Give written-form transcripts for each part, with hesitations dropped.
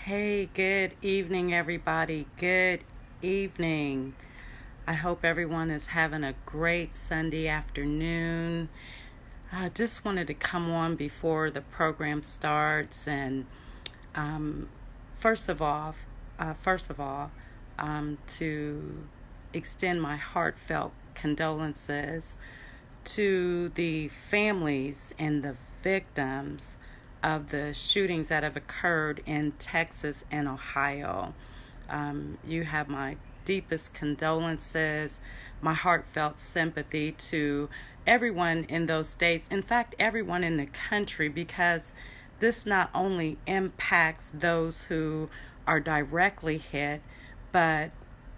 Hey, good evening, everybody. Good evening. I hope everyone is having a great Sunday afternoon. I just wanted to come on before the program starts and um, first of all, to extend my heartfelt condolences to the families and the victims of the shootings that have occurred in Texas and Ohio. You have my deepest condolences, my heartfelt sympathy to everyone in those states, in fact, everyone in the country, because this not only impacts those who are directly hit, but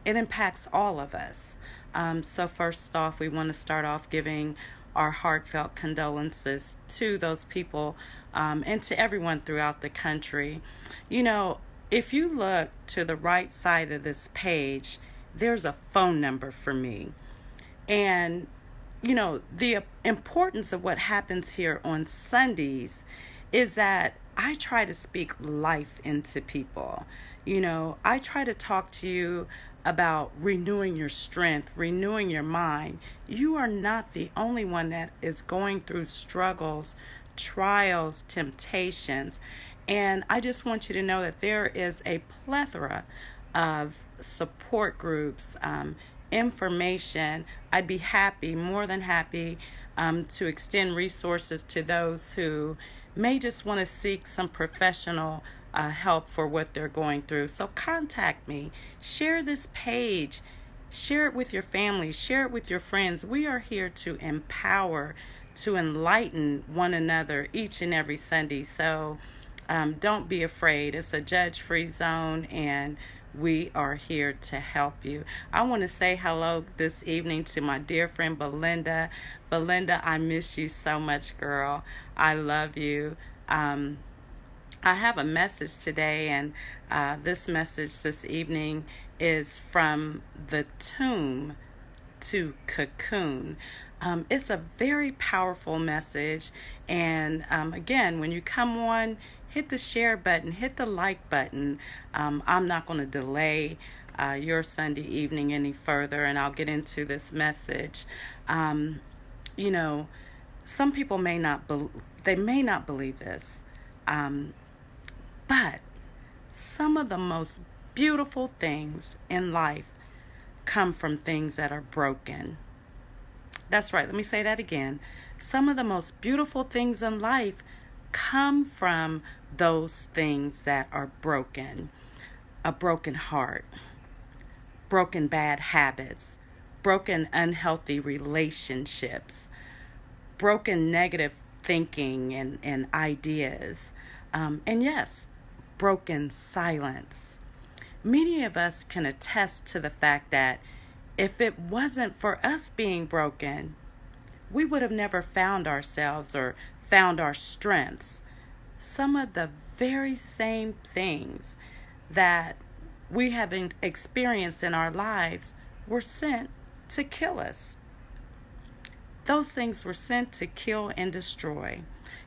it impacts all of us. So first off, we want to start off giving our heartfelt condolences to those people and to everyone throughout the country. You know, if you look to the right side of this page, there's a phone number for me. And, the importance of what happens here on Sundays is that I try to speak life into people. I try to talk to you about renewing your strength, renewing your mind. You are not the only one that is going through struggles, trials, temptations. And I just want you to know that there is a plethora of support groups, information. I'd be happy, more than happy, to extend resources to those who may just want to seek some professional help for what they're going through. So contact me, share this page, share it with your family, share it with your friends. We are here to empower, to enlighten one another each and every Sunday. So don't be afraid. It's a judge-free zone, and we are here to help you. I want to say hello this evening to my dear friend Belinda. Belinda, I miss you so much, girl. I love you. I have a message today, and this message this evening is from the Tomb2Cocoon. It's a very powerful message, and again, when you come on, hit the share button, hit the like button. I'm not going to delay your Sunday evening any further, and I'll get into this message. You know, some people may not believe this, but some of the most beautiful things in life come from things that are broken. That's right. Let me say that again. Some of the most beautiful things in life come from those things that are broken. A broken heart, broken bad habits, broken unhealthy relationships, broken negative thinking and ideas, and yes, broken silence. Many of us can attest to the fact that if it wasn't for us being broken, we would have never found ourselves or found our strengths. Some of the very same things that we have experienced in our lives were sent to kill us. Those things were sent to kill and destroy.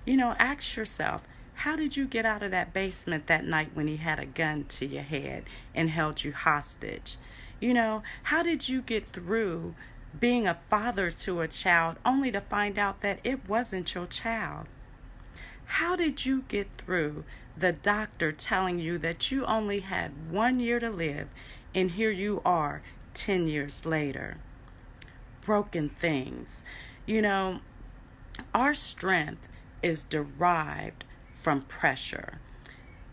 Ask yourself, how did you get out of that basement that night when he had a gun to your head and held you hostage? How did you get through being a father to a child only to find out that it wasn't your child? How did you get through the doctor telling you that you only had 1 year to live, and here you are 10 years later? Broken things. Our strength is derived from pressure.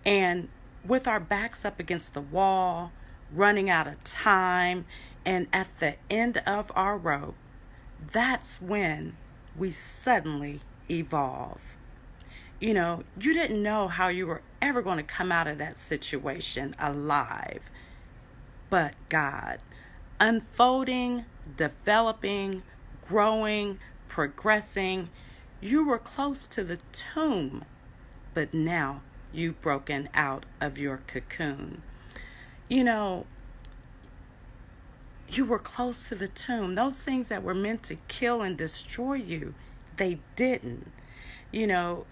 And with our backs up against the wall, running out of time, and at the end of our rope, that's when we suddenly evolve. You didn't know how you were ever going to come out of that situation alive, but God, unfolding, developing, growing, progressing, you were close to the tomb, but now you've broken out of your cocoon. You were close to the tomb. Those things that were meant to kill and destroy you, they didn't. You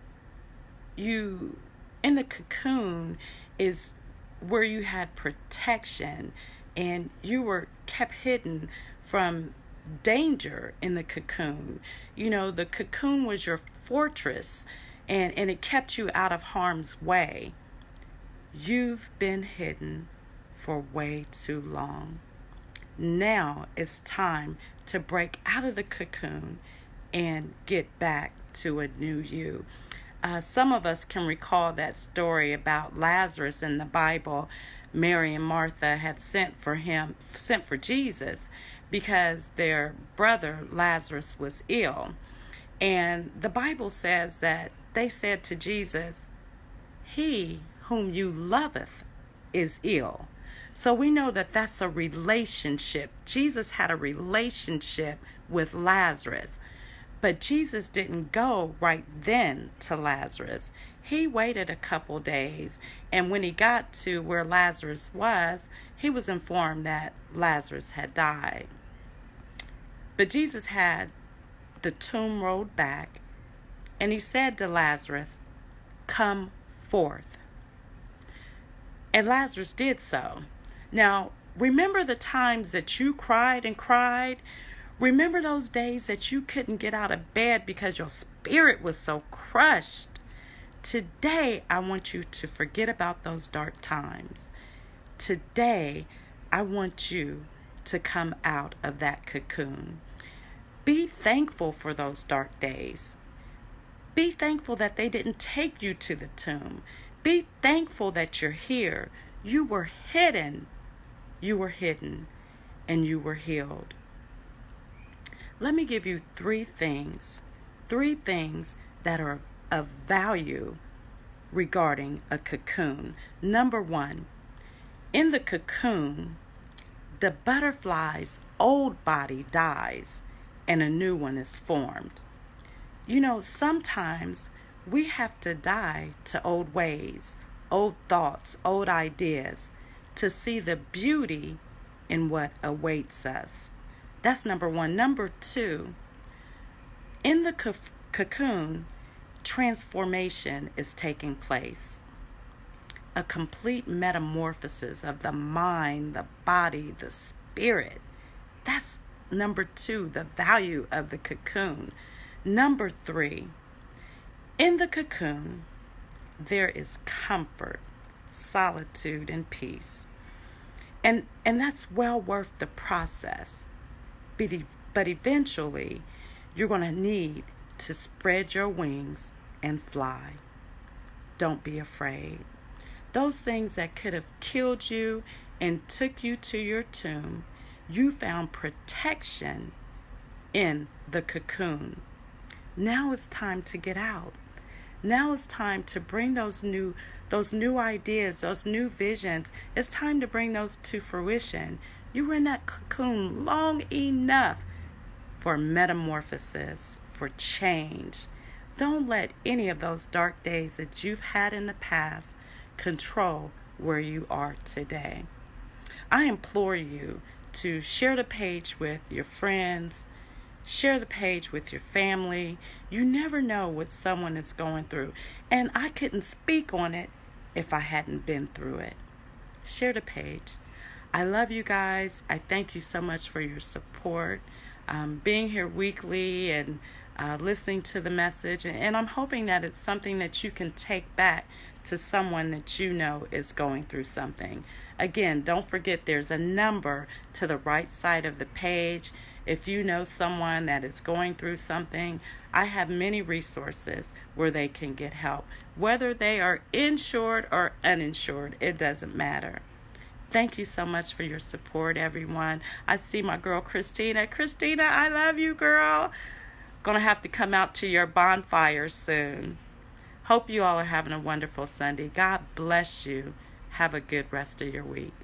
in the cocoon is where you had protection and you were kept hidden from danger in the cocoon. You know, the cocoon was your fortress, and it kept you out of harm's way. You've been hidden for way too long. Now it's time to break out of the cocoon and get back to a new you. Some of us can recall that story about Lazarus in the Bible. Mary and Martha had sent for Jesus because their brother Lazarus was ill. And the Bible says that they said to Jesus, "He whom you loveth is ill." So we know that that's a relationship. Jesus had a relationship with Lazarus. But Jesus didn't go right then to Lazarus. He waited a couple days, and when he got to where Lazarus was, he was informed that Lazarus had died. But Jesus had the tomb rolled back, and he said to Lazarus, "Come forth." And Lazarus did so. Now, remember the times that you cried and cried? Remember those days that you couldn't get out of bed because your spirit was so crushed? Today, I want you to forget about those dark times. Today, I want you to come out of that cocoon. Be thankful for those dark days. Be thankful that they didn't take you to the tomb. Be thankful that you're here. You were hidden. You were hidden, and you were healed. Let me give you three things that are of value regarding a cocoon. Number one, in the cocoon, the butterfly's old body dies and a new one is formed. You know, sometimes we have to die to old ways, old thoughts, old ideas to see the beauty in what awaits us. That's number one. Number two, in the cocoon, transformation is taking place. A complete metamorphosis of the mind, the body, the spirit. That's number two, the value of the cocoon. Number three, in the cocoon, there is comfort, solitude, and peace. And that's well worth the process. But eventually, you're going to need to spread your wings and fly. Don't be afraid. Those things that could have killed you and took you to your tomb, you found protection in the cocoon. Now it's time to get out. Now it's time to bring those new ideas, those new visions. It's time to bring those to fruition. You were in that cocoon long enough for metamorphosis, for change. Don't let any of those dark days that you've had in the past control where you are today. I implore you to share the page with your friends, share the page with your family. You never know what someone is going through, and I couldn't speak on it if I hadn't been through it. Share the page. I love you guys. I thank you so much for your support, being here weekly and listening to the message. And I'm hoping that it's something that you can take back to someone that you know is going through something. Again, don't forget there's a number to the right side of the page. If you know someone that is going through something, I have many resources where they can get help. Whether they are insured or uninsured, it doesn't matter. Thank you so much for your support, everyone. I see my girl, Christina. Christina, I love you, girl. Gonna have to come out to your bonfire soon. Hope you all are having a wonderful Sunday. God bless you. Have a good rest of your week.